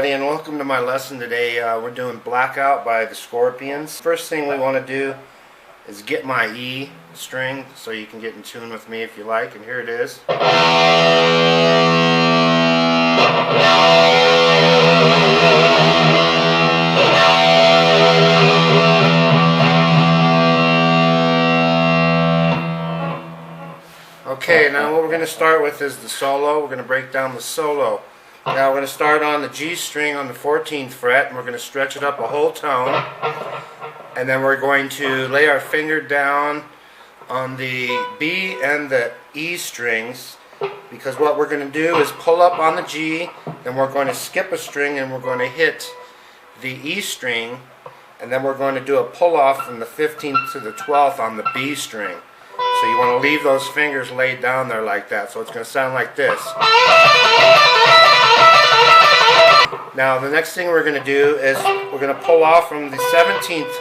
everybody, and welcome to my lesson today. We're doing Blackout by the Scorpions. First thing we want to do is get my E string so you can get in tune with me if you like, and here it is. Okay, now what we're going to start with is the solo. We're going to break down the solo. Now we're going to start on the G string on the 14th fret, and we're going to stretch it up a whole tone. And then we're going to lay our finger down on the B and the E strings, because what we're going to do is pull up on the G, then we're going to skip a string and we're going to hit the E string, and then we're going to do a pull off from the 15th to the 12th on the B string. So you want to leave those fingers laid down there like that. So it's going to sound like this. Now the next thing we're going to do is we're going to pull off from the 17th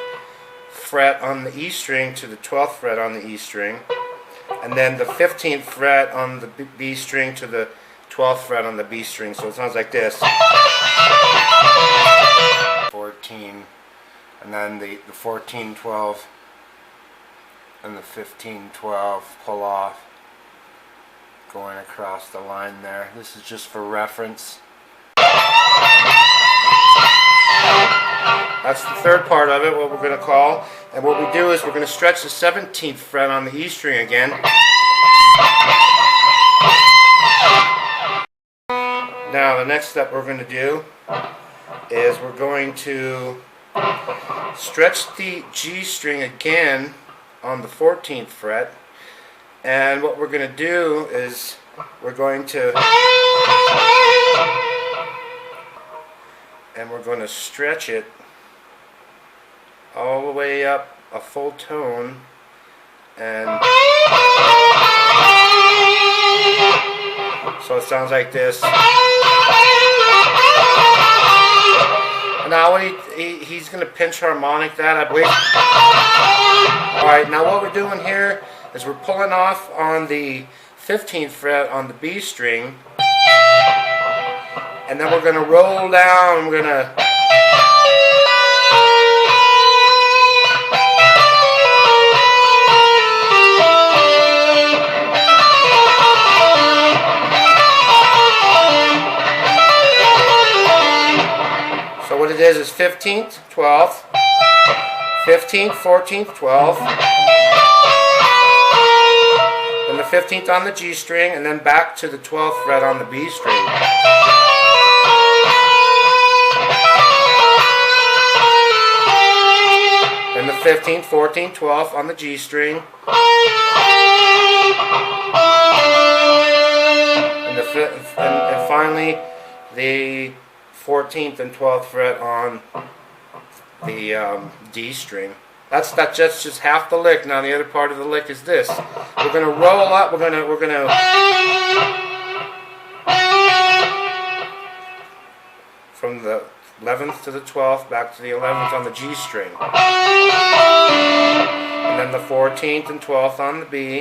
fret on the E string to the 12th fret on the E string, and then the 15th fret on the B string to the 12th fret on the B string. So it sounds like this. 14, and then the 14, 12, and the 15, 12 pull off, going across the line there. This is just for reference. That's the third part of it, what we're going to call. And what we do is we're going to stretch the 17th fret on the E string again. Now the next step we're going to do is we're going to stretch the G string again on the 14th fret. And what we're going to do is we're going to stretch it all the way up a full tone, and so it sounds like this. Now he's going to pinch harmonic that, I believe. Alright, now what we're doing here is we're pulling off on the 15th fret on the B string, and then we're going to roll down, we're going to what it is 15th, 12th, 15th, 14th, 12th, and the 15th on the G string, and then back to the 12th fret on the B string. And the 15th, 14th, 12th on the G string, and finally the 14th and 12th fret on the D string. That's just half the lick. Now the other part of the lick is this. We're going to roll up. We're going to from the 11th to the 12th back to the 11th on the G string, and then the 14th and 12th on the B.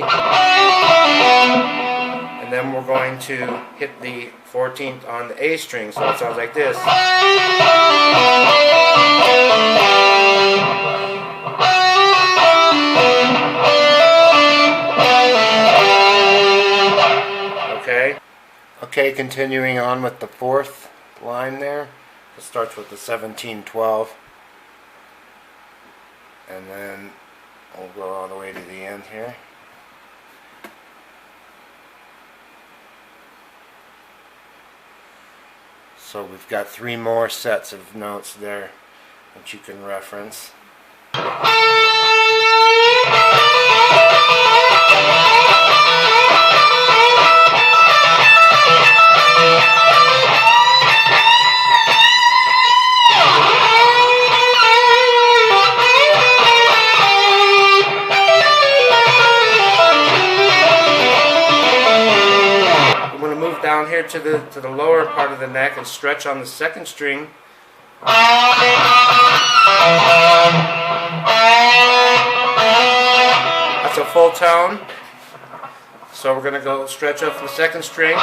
And then we're going to hit the 14th on the A string, so it sounds like this. Okay, continuing on with the fourth line there. It starts with the 17, 12, and then we'll go all the way to the end here. So we've got 3 more sets of notes there that you can reference. Down here to the lower part of the neck and stretch on the 2nd string. That's a full tone. So we're going to go stretch up the 2nd string.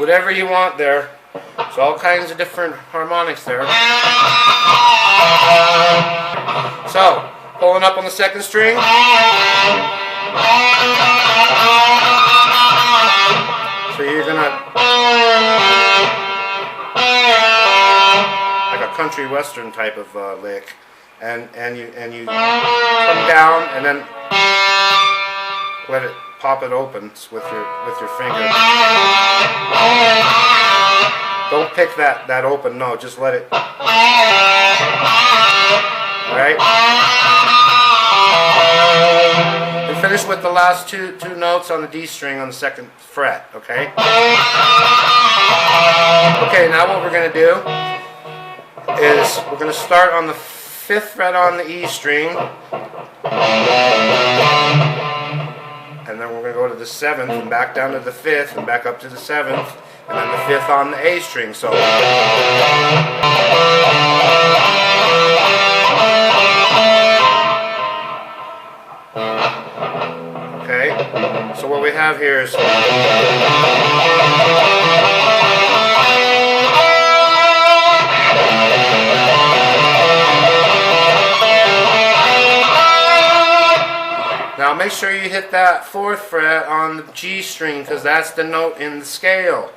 whatever you want there. There's all kinds of different harmonics there. So, pulling up on the second string. So you're gonna, like a country western type of lick, and you come down and then let it pop it open with your finger. Don't pick that open note, just let it. Alright? And finish with the last two notes on the D string on the second fret, okay? Okay, now what we're going to do is we're going to start on the 5th fret on the E string, and then we're going to go to the 7th and back down to the 5th and back up to the 7th, and then the 5th on the A string. So okay, so what we have here is now make sure you hit that 4th fret on the G string, because that's the note in the scale.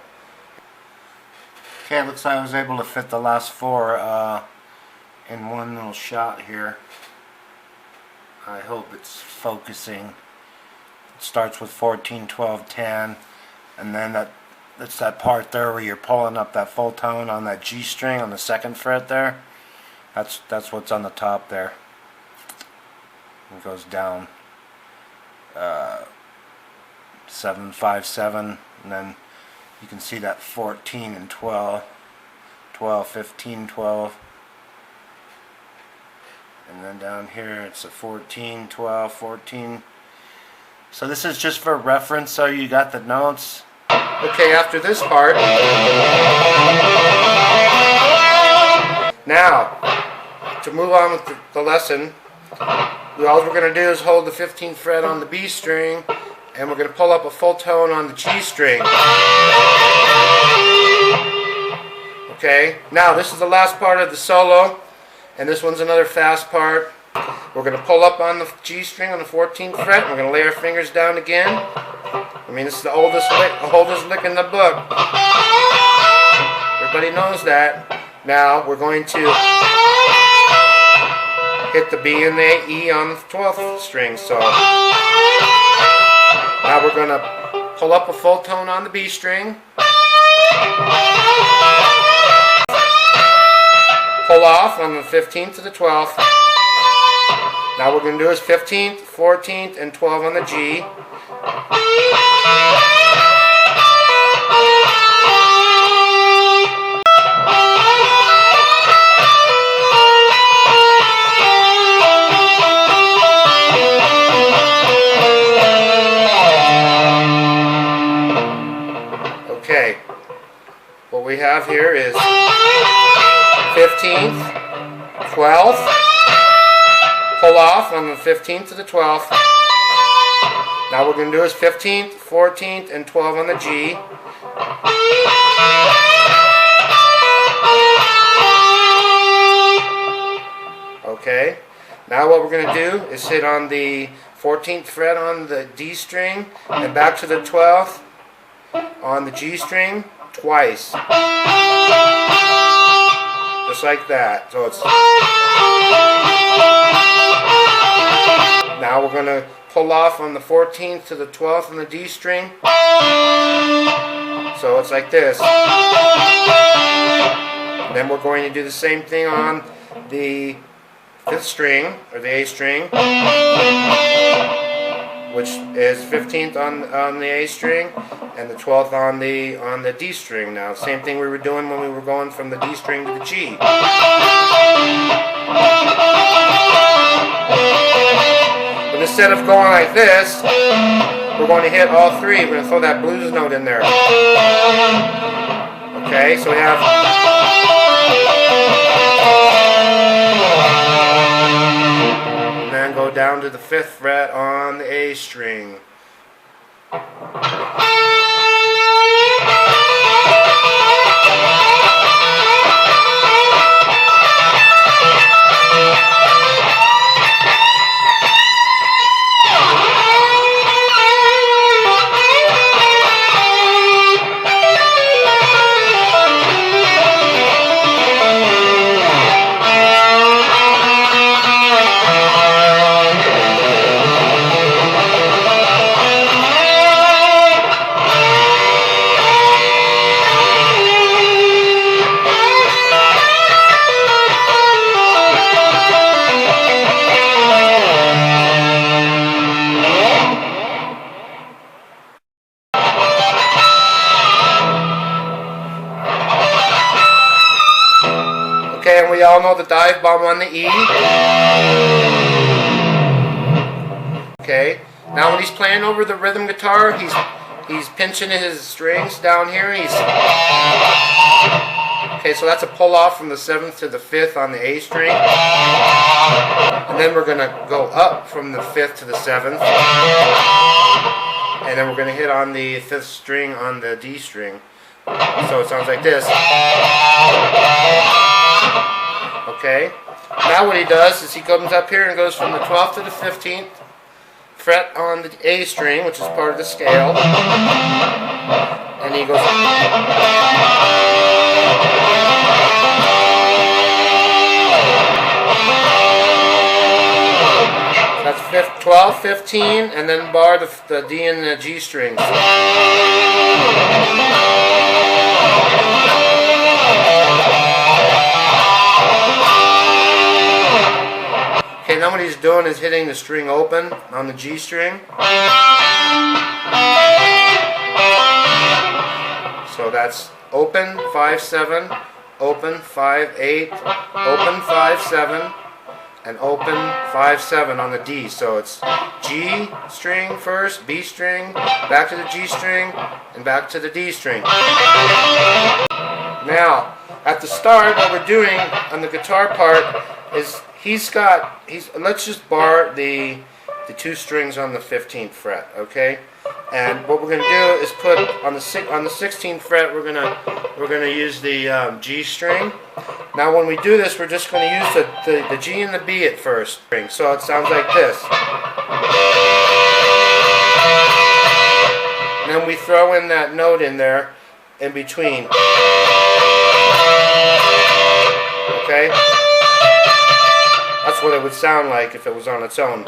Okay, it looks like I was able to fit the last 4 in one little shot here. I hope it's focusing. It starts with 14, 12, 10, and then that's that part there where you're pulling up that full tone on that G string on the 2nd fret there. That's what's on the top there. It goes down 7, 5, 7, and then you can see that 14 and 12, 12, 15, 12. And then down here it's a 14, 12, 14. So this is just for reference, so you got the notes. Okay, after this part, now to move on with the lesson, all we're going to do is hold the 15th fret on the B string, and we're going to pull up a full tone on the G string. Okay, now this is the last part of the solo, and this one's another fast part. We're going to pull up on the G string on the 14th fret, and we're going to lay our fingers down again. I mean, this is the oldest lick in the book. Everybody knows that. Now we're going to hit the B and the E on the 12th string. So now we're going to pull up a full tone on the B string, pull off on the 15th to the 12th. Now what we're going to do is 15th, 14th, and 12 on the G. Okay, what we have here is 15th, 12th, pull off on the 15th to the 12th. Now what we're going to do is 15th, 14th, and 12 on the G. Okay, now what we're going to do is hit on the 14th fret on the D string and back to the 12th on the G string twice. Just like that. So it's now we're going to pull off on the 14th to the 12th on the D string. So it's like this. And then we're going to do the same thing on the 5th string, or the A string, which is 15th on the A string and the 12th on the D string. Now, same thing we were doing when we were going from the D string to the G. But instead of going like this, we're going to hit all three. We're going to throw that blues note in there. Okay, so we have. And then go down to the 5th fret on the A string. all know the dive bomb on the E. Okay. Now when he's playing over the rhythm guitar, he's pinching his strings down here. Okay, so that's a pull off from the 7th to the 5th on the A string. And then we're going to go up from the 5th to the 7th. And then we're going to hit on the 5th string on the D string. So it sounds like this. Okay. Now what he does is he comes up here and goes from the 12th to the 15th fret on the A string, which is part of the scale. And he goes. That's 12, 15, and then bar the D and the G strings. Okay, now what he's doing is hitting the string open on the G string. So that's open 5-7, open 5-8, open 5-7, and open 5-7 on the D. So it's G string first, B string, back to the G string, and back to the D string. Now, at the start, what we're doing on the guitar part is let's just bar the 2 strings on the 15th fret, okay? And what we're going to do is put on the 16th fret, we're going to use the G string. Now when we do this, we're just going to use the G and the B at first. So it sounds like this. And then we throw in that note in there in between. Okay? That's what it would sound like if it was on its own.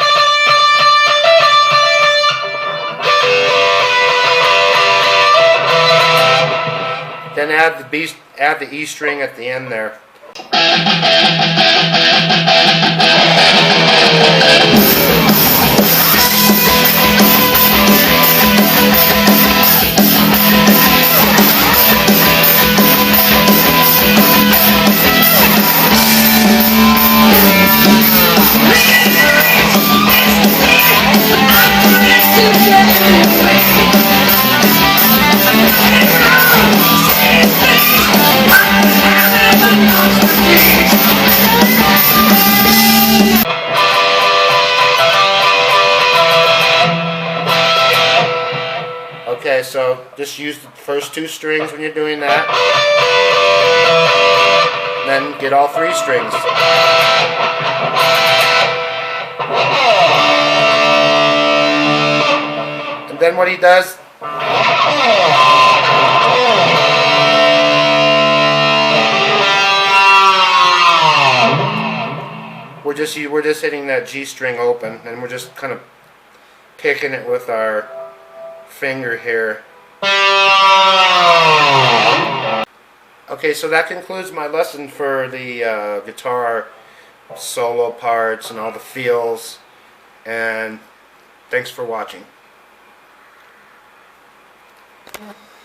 Then add the E string at the end there. Okay, so just use the first 2 strings when you're doing that. Then get all 3 strings. And then what he does, we're just hitting that G string open, and we're just kind of picking it with our finger here. Okay, so that concludes my lesson for the guitar solo parts and all the feels, and thanks for watching.